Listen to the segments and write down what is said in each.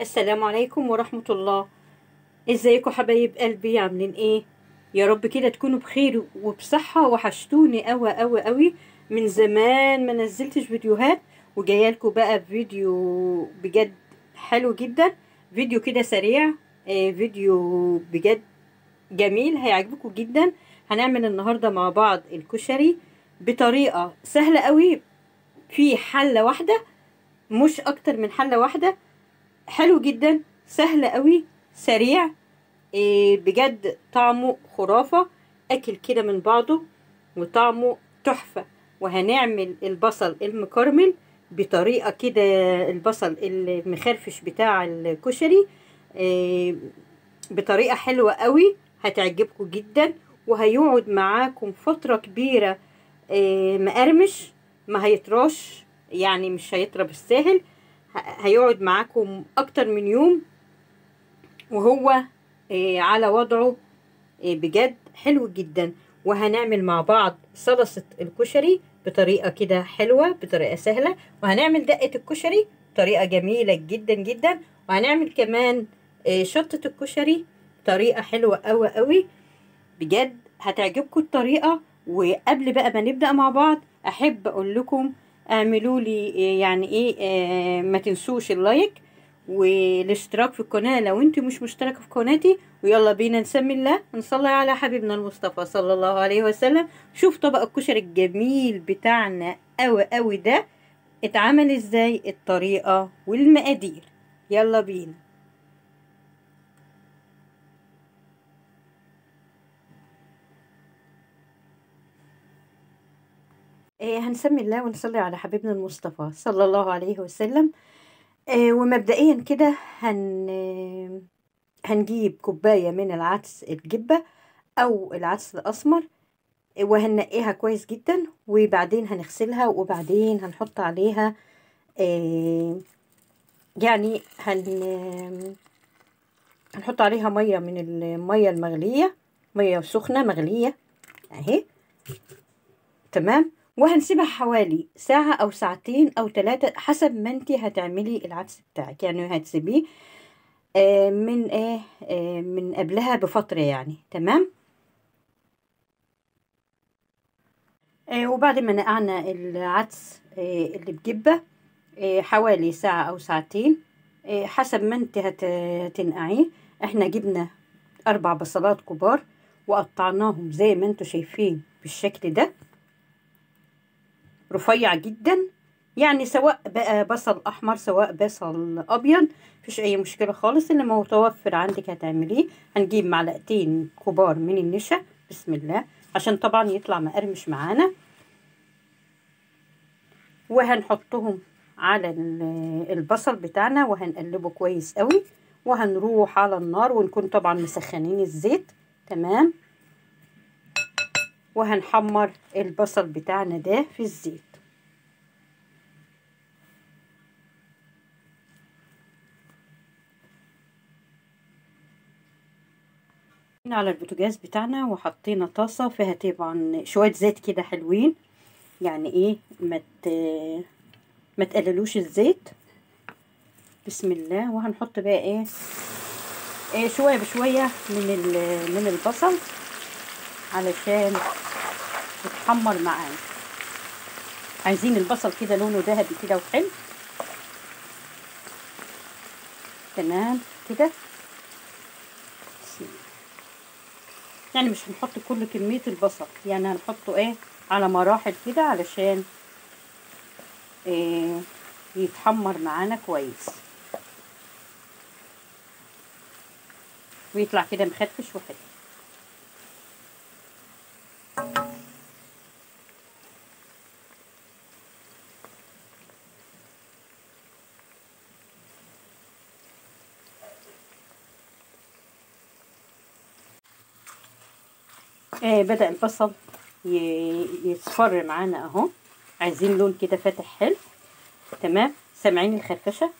السلام عليكم ورحمة الله. ازيكم حبايب قلبي؟ عاملين ايه؟ يا رب كده تكونوا بخير وبصحة. وحشتوني قوي قوي قوي، من زمان ما نزلتش فيديوهات، وجايالكم بقى بفيديو بجد حلو جدا. فيديو كده سريع، فيديو بجد جميل هيعجبكم جدا. هنعمل النهاردة مع بعض الكشري بطريقة سهلة قوي، في حلة واحدة، مش اكتر من حلة واحدة. حلو جدا، سهل قوي، سريع، بجد طعمه خرافة. اكل كده من بعضه وطعمه تحفة. وهنعمل البصل المكرمل بطريقة كده، البصل المخرفش بتاع الكشري، آه، بطريقة حلوة قوي هتعجبكم جدا. وهيقعد معاكم فترة كبيرة، مقرمش، ما هيطراش، يعني مش هيطرى بالساهل. هيقعد معاكم اكتر من يوم وهو على وضعه، بجد حلو جدا. وهنعمل مع بعض صلصة الكشري بطريقة كده حلوة، بطريقة سهلة. وهنعمل دقة الكشري بطريقة جميلة جدا جدا. وهنعمل كمان شطة الكشري بطريقة حلوة قوي قوي، بجد هتعجبكم الطريقة. وقبل بقى ما نبدأ مع بعض، أحب أقول لكم اعملوا لي يعني ايه، ما تنسوش اللايك والاشتراك في القناة لو انت مش مشتركة في قناتي. ويلا بينا نسمي الله ونصلي على حبيبنا المصطفى صلى الله عليه وسلم. شوف طبق الكشري الجميل بتاعنا قوي قوي ده اتعمل ازاي، الطريقة والمقادير. يلا بينا. هنسمي الله ونصلي على حبيبنا المصطفى صلى الله عليه وسلم. ومبدئيا كده هنجيب كوباية من العدس الجبة أو العدس الأسمر، وهنقيها كويس جدا. وبعدين هنغسلها، وبعدين هنحط عليها آه، يعني هنحط عليها مية من المية المغلية، مية سخنة مغلية اهي. تمام. وهنسيبها حوالي ساعة أو ساعتين أو 3 حسب ما انتي هتعملي العدس بتاعك، يعني هتسيبيه من قبلها بفترة يعني. تمام. وبعد ما نقعنا العدس اللي بجبة حوالي ساعة أو ساعتين، حسب ما انت هتنقعيه. احنا جبنا 4 بصلات كبار وقطعناهم زي ما انتوا شايفين بالشكل ده، رفيع جدا. يعني سواء بقى بصل احمر سواء بصل ابيض، مفيش اي مشكله خالص، اللي متوفر عندك هتعمليه. هنجيب معلقتين كبار من النشا، بسم الله، عشان طبعا يطلع مقرمش معانا. وهنحطهم على البصل بتاعنا وهنقلبه كويس قوي. وهنروح على النار ونكون طبعا مسخنين الزيت. تمام. وهنحمر البصل بتاعنا ده في الزيت. على البوتاجاز بتاعنا وحطينا طاسة فيها طبعا شوية زيت كده حلوين، يعني ايه ما تقللوش الزيت. بسم الله. وهنحط بقى ايه شوية بشوية من البصل علشان يتحمر معانا. عايزين البصل كده لونه ذهبي كده وحلو. تمام كده. يعني مش هنحط كل كمية البصل، يعني هنحطه على مراحل كده علشان يتحمر معانا كويس ويطلع كده مخرفش وحلو. بدأ البصل يصفر معانا اهو، عايزين لون كده فاتح حلو. تمام. سامعين الخرفشه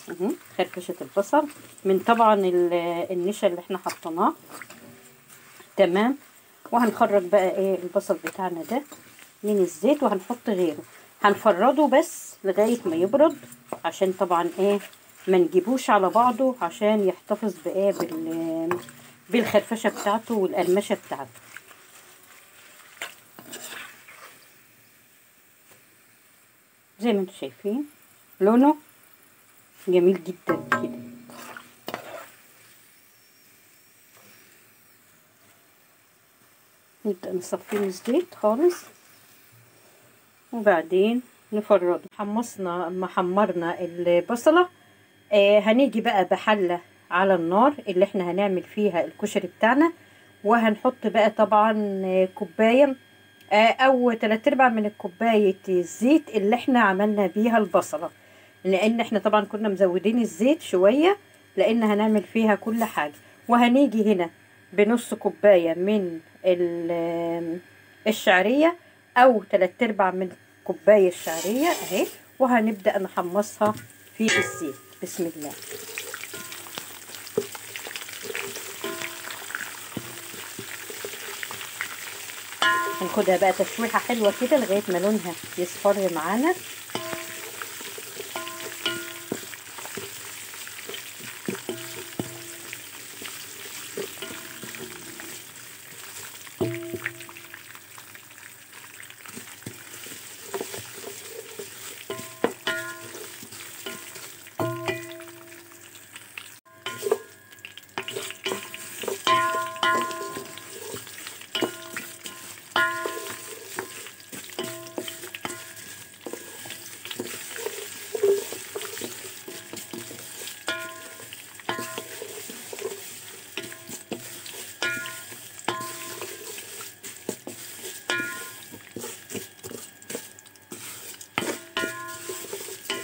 اهو، خرفشه البصل من طبعا النشا اللي احنا حطيناه. تمام. وهنخرج بقى البصل بتاعنا ده من الزيت وهنحط غيره. هنفرده بس لغايه ما يبرد، عشان طبعا ما نجيبوش على بعضه عشان يحتفظ بايه بالخرفشه بتاعته والقرمشه بتاعته. زي ما انتم شايفين لونه جميل جدا كده. نبدأ نصفيه من الزيت خالص وبعدين نفرده. حمرنا البصلة. هنيجي بقى بحلة على النار اللي احنا هنعمل فيها الكشري بتاعنا، وهنحط بقى طبعا كوباية او 3/4 من الكوباية الزيت اللي احنا عملنا بيها البصلة، لان احنا طبعا كنا مزودين الزيت شوية لان هنعمل فيها كل حاجة. وهنيجي هنا بنص كوباية من الشعرية او 3/4 من كوباية الشعرية اهي، وهنبدأ نحمصها في الزيت. بسم الله. هناخدها بقى تشويحة حلوة كده لغاية ما لونها يصفر معانا.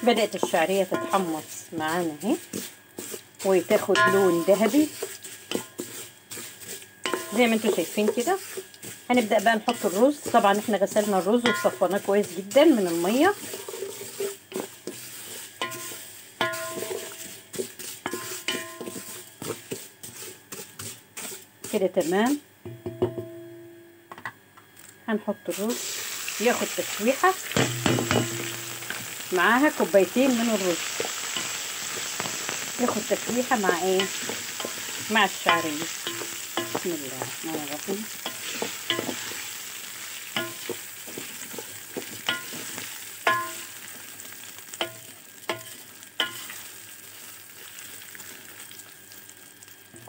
بدأت الشعرية تتحمص معانا اهي وتاخد لون ذهبي زي ما انتم شايفين كده. هنبدأ بقى نحط الرز. طبعا احنا غسلنا الرز وصفناه كويس جدا من المية. كده تمام. هنحط الرز ياخد تشويحة معاها كوبايتين من الرز، ياخد تشويحة مع ايه؟ مع الشعرية. بسم الله الرحمن الرحيم.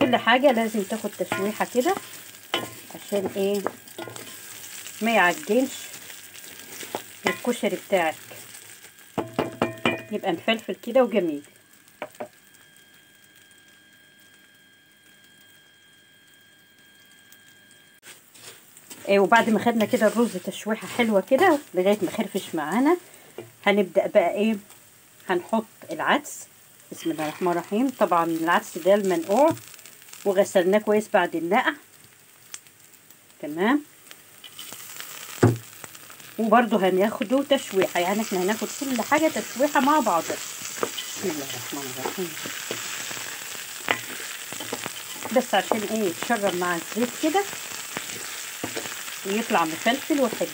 كل حاجة لازم تاخد تشويحة كده عشان ايه؟ ما يعجنش الكشري بتاعك، يبقى مفلفل كده وجميل. وبعد ما خدنا كده الرز تشويحه حلوه كده لغايه ما خرفش معانا، هنبدا بقى ايه؟ هنحط العدس. بسم الله الرحمن الرحيم. طبعا العدس ده المنقوع وغسلناه كويس بعد النقع. تمام. وبرده هناخده تشويحه، يعني احنا هناخد كل حاجه تشويحه مع بعضها. بسم الله الرحمن الرحيم. بس عشان ايه؟ يتشرب مع الزيت كده ويطلع مفلفل وحلو.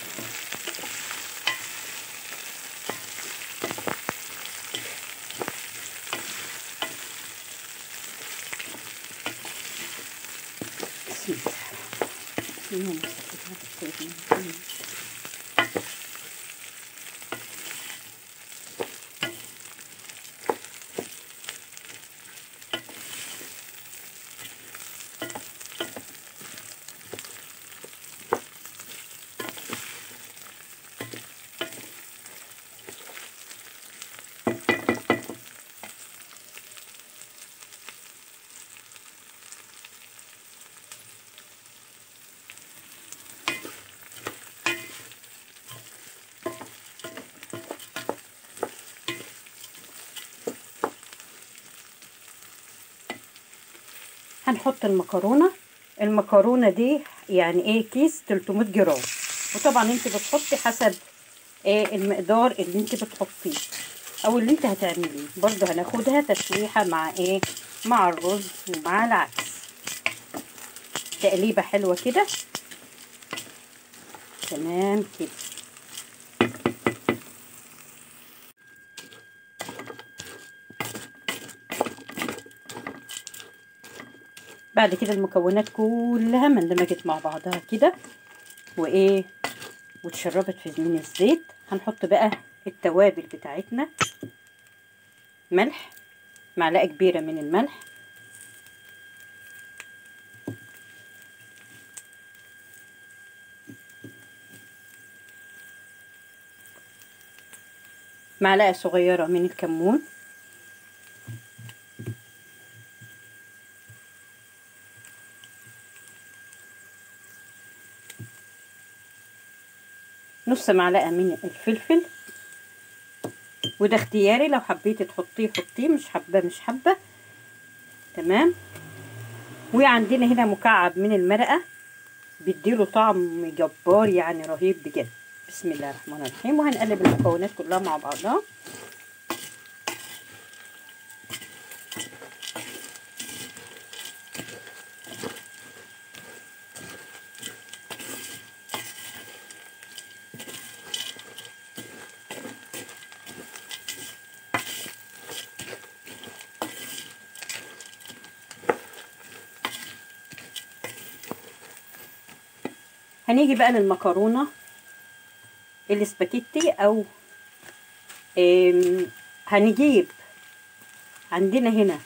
هنحط المكرونه دي يعني ايه؟ كيس 300 جرام، وطبعا انت بتحطي حسب ايه المقدار اللي انت بتحطيه او اللي انت هتعمليه. برضو هناخدها تشويحه مع ايه؟ مع الرز ومع العدس، تقليبه حلوه كده. تمام كده. بعد كده المكونات كلها ما اندمجت مع بعضها كده وايه واتشربت من الزيت، هنحط بقى التوابل بتاعتنا. ملح، معلقه كبيره من الملح، معلقه صغيره من الكمون، نص معلقه من الفلفل، وده اختياري، لو حبيتي تحطيه حطيه، مش حابه مش حابه. تمام. وعندنا هنا مكعب من المرقه بيديله طعم جبار يعني رهيب بجد. بسم الله الرحمن الرحيم. وهنقلب المكونات كلها مع بعضها. هنيجي بقى للمكرونه الاسباجيتي، او هنجيب عندنا هنا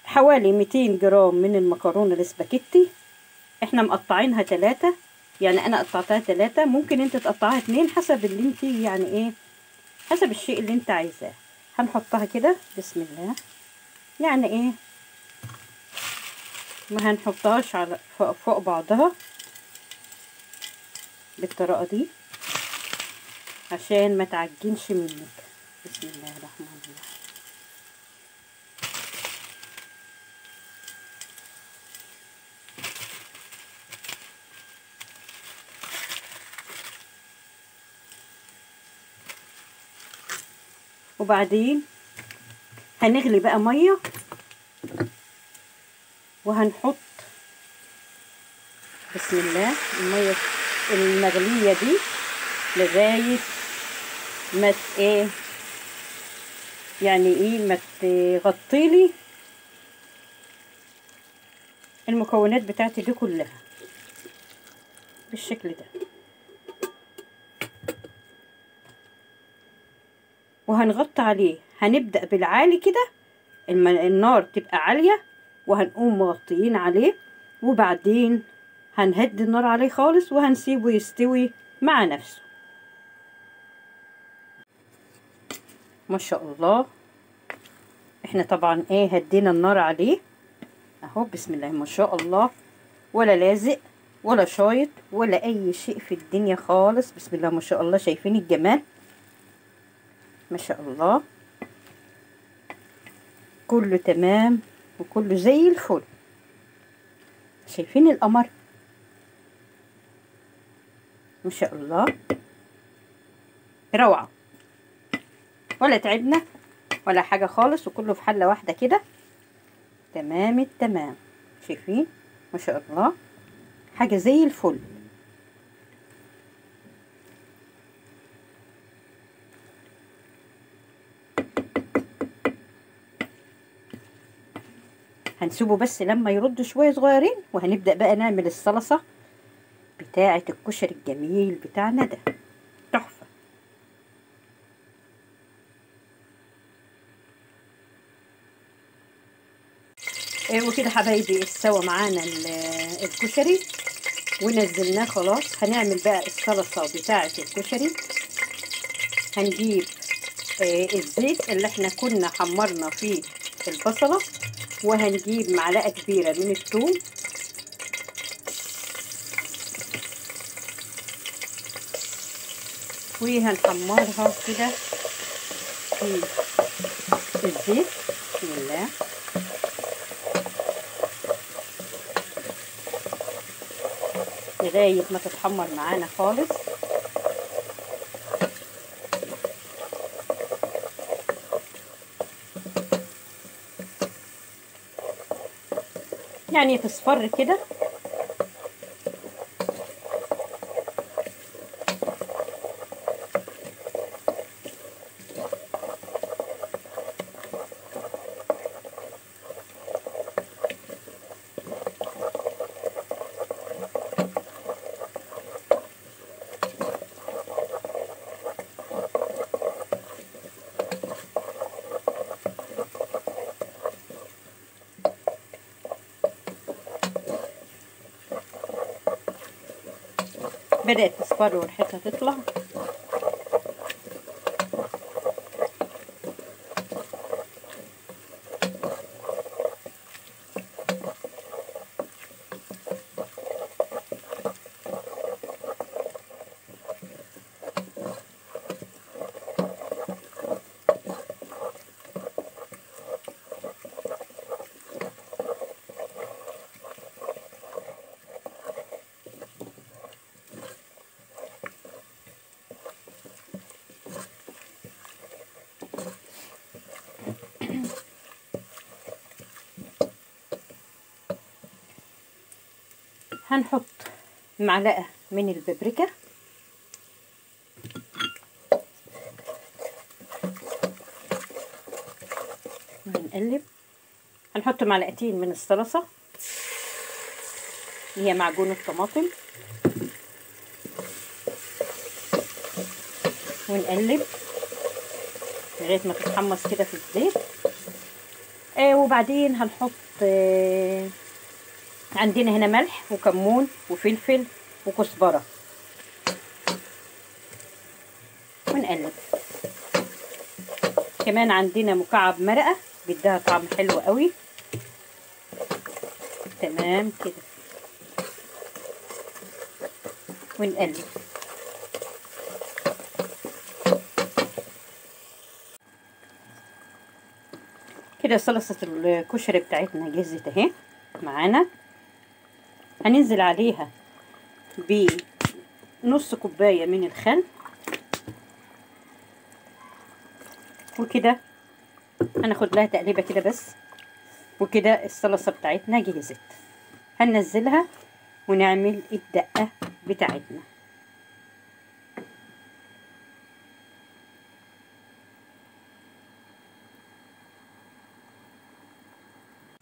حوالي 200 جرام من المكرونه الاسباجيتي، احنا مقطعينها 3، يعني انا قطعتها 3، ممكن انت تقطعها 2 حسب اللي انت يعني ايه، حسب الشيء اللي انت عايزاه. هنحطها كده بسم الله، يعني ايه ما هنحطهاش على فوق بعضها بالطريقه دي عشان ما تعجنش منك. بسم الله الرحمن الرحيم. وبعدين هنغلي بقى ميه، وهنحط بسم الله الميه المغليه دي لغايه ما ايه يعني ايه ما تغطيلي المكونات بتاعتي دي كلها بالشكل ده. وهنغطي عليه، هنبدأ بالعالي كده، النار تبقى عالية، وهنقوم مغطيين عليه، وبعدين هنهدي النار عليه خالص وهنسيبه يستوي مع نفسه. ما شاء الله. احنا طبعا ايه هدينا النار عليه اهو. بسم الله ما شاء الله، ولا لازق ولا شايط ولا اي شيء في الدنيا خالص. بسم الله ما شاء الله. شايفين الجمال؟ ما شاء الله، كله تمام وكله زي الفل. شايفين القمر؟ ما شاء الله، روعة، ولا تعبنا ولا حاجة خالص، وكله في حلة واحدة كده تمام التمام. شايفين؟ ما شاء الله، حاجة زي الفل. هنسيبه بس لما يردوا شوية صغيرين، وهنبدأ بقى نعمل الصلصة بتاعة الكشري الجميل بتاعنا ده، تحفة. وكده حبايبي استوى معانا الكشري ونزلناه خلاص. هنعمل بقى الصلصة بتاعة الكشري. هنجيب الزيت اللي احنا كنا حمرنا فيه البصلة، وهنجيب معلقة كبيرة من الثوم، وهنحمرها كده في الزيت. بسم الله. لغاية ما تتحمر معانا خالص. يعني تصفر كده. بدأت تصفر وريحتها تطلع. هنحط معلقة من البابريكا، وهنقلب. هنحط معلقتين من الصلصة اللي هي معجون الطماطم، ونقلب لغاية ما تتحمص كده في الزيت. وبعدين هنحط عندنا هنا ملح وكمون وفلفل وكزبرة، ونقلب. كمان عندنا مكعب مرقة بيديها طعم حلو قوي. تمام كده، ونقلب. كده صلصة الكشري بتاعتنا جهزت اهي معانا. هننزل عليها بنص كوباية من الخل، وكده هناخد لها تقليبة كده بس، وكده الصلصة بتاعتنا جهزت. هننزلها ونعمل الدقة بتاعتنا.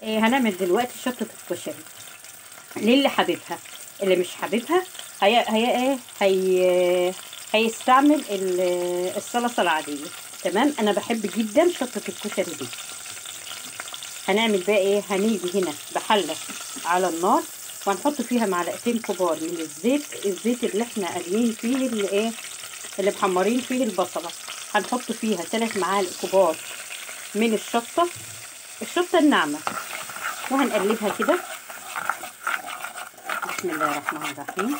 هنعمل دلوقتي شطة الكشري للي حاببها. اللي مش حاببها هيستعمل الصلصة العادية. تمام، انا بحب جدا شطة الكشري دي. هنعمل بقى ايه؟ هنيجي هنا بحلة على النار، وهنحط فيها معلقتين كبار من الزيت اللي احنا قليين فيه اللي محمرين فيه البصلة. هنحط فيها 3 معالق كبار من الشطة الناعمة، وهنقلبها كده. بسم الله الرحمن الرحيم،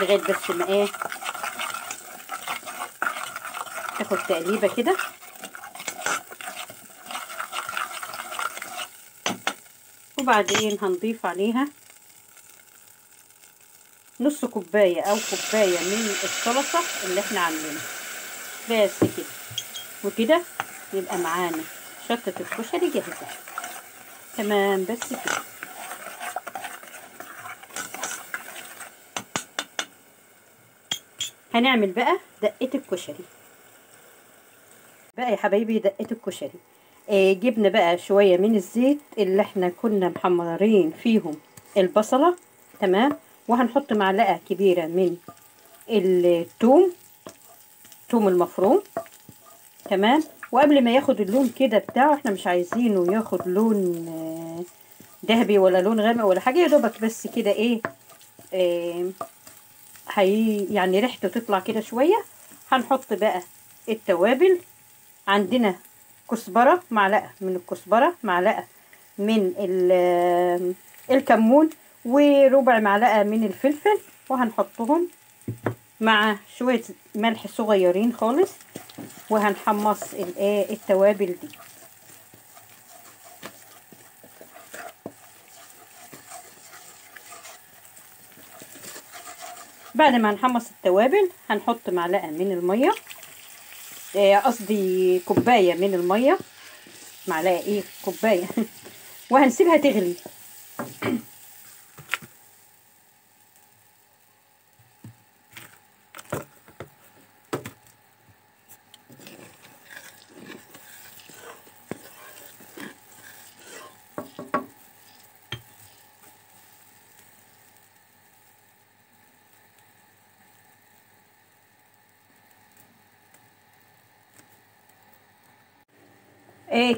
لغاية بس ما تاخد تقليبة كده. وبعدين هنضيف عليها نص كوباية او كوباية من الصلصة اللي احنا عاملينها، بس كده. وكده يبقى معانا شطة الكشري جاهزة. تمام، بس كده. هنعمل بقى دقة الكشري بقى يا حبايبي. دقة الكشري جبنا بقى شوية من الزيت اللي احنا كنا محمرين فيهم البصلة. تمام، وهنحط معلقة كبيرة من الثوم المفروم. تمام، وقبل ما ياخد اللون كده بتاعه، احنا مش عايزينه ياخد لون ذهبي ولا لون غامق ولا حاجة، يا دوبك بس كده يعني ريحته تطلع كده شوية. هنحط بقى التوابل. عندنا كزبرة، معلقة من الكزبرة، معلقة من الكمون، وربع معلقة من الفلفل، وهنحطهم مع شوية ملح صغيرين خالص، وهنحمص التوابل دي. بعد ما نحمص التوابل هنحط معلقة من المية، قصدي كوباية من المية، معلقة كوباية وهنسيبها تغلي.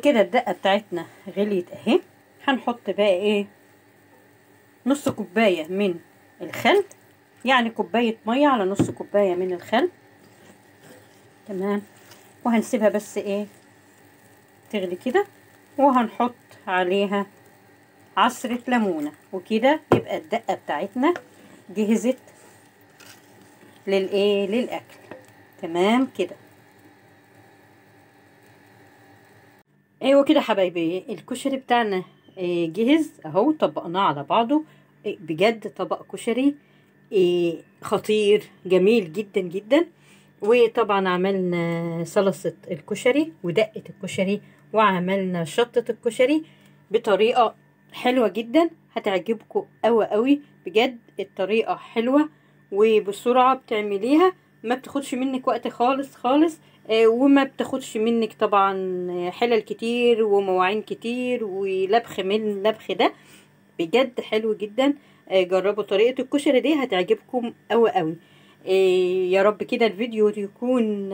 كده الدقة بتاعتنا غليت اهي. هنحط بقى نص كوباية من الخل، يعني كوباية مية على نص كوباية من الخل. تمام. وهنسيبها بس ايه تغلي كده، وهنحط عليها عصرة ليمونة، وكده يبقى الدقة بتاعتنا جهزت للاكل. تمام كده. ايوه كده حبايبي، الكشري بتاعنا جهز اهو، طبقناه على بعضه. بجد طبق كشري خطير جميل جدا جدا. وطبعا عملنا صلصة الكشري ودقة الكشري، وعملنا شطة الكشري بطريقة حلوة جدا، هتعجبكم قوي قوي. بجد الطريقة حلوة وبسرعة بتعمليها، ما بتاخدش منك وقت خالص خالص. وما بتاخدش منك طبعا حلل كتير ومواعين كتير ولبخ من لبخ ده. بجد حلو جدا. جربوا طريقة الكشري دي هتعجبكم قوي قوي. يا رب كده الفيديو يكون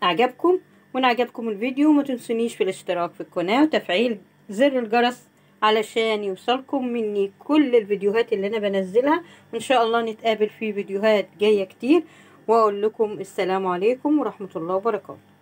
عجبكم. وان عجبكم الفيديو ما تنسونيش في الاشتراك في القناة وتفعيل زر الجرس علشان يوصلكم مني كل الفيديوهات اللي انا بنزلها. وان شاء الله نتقابل في فيديوهات جاية كتير، واقول لكم السلام عليكم ورحمة الله وبركاته.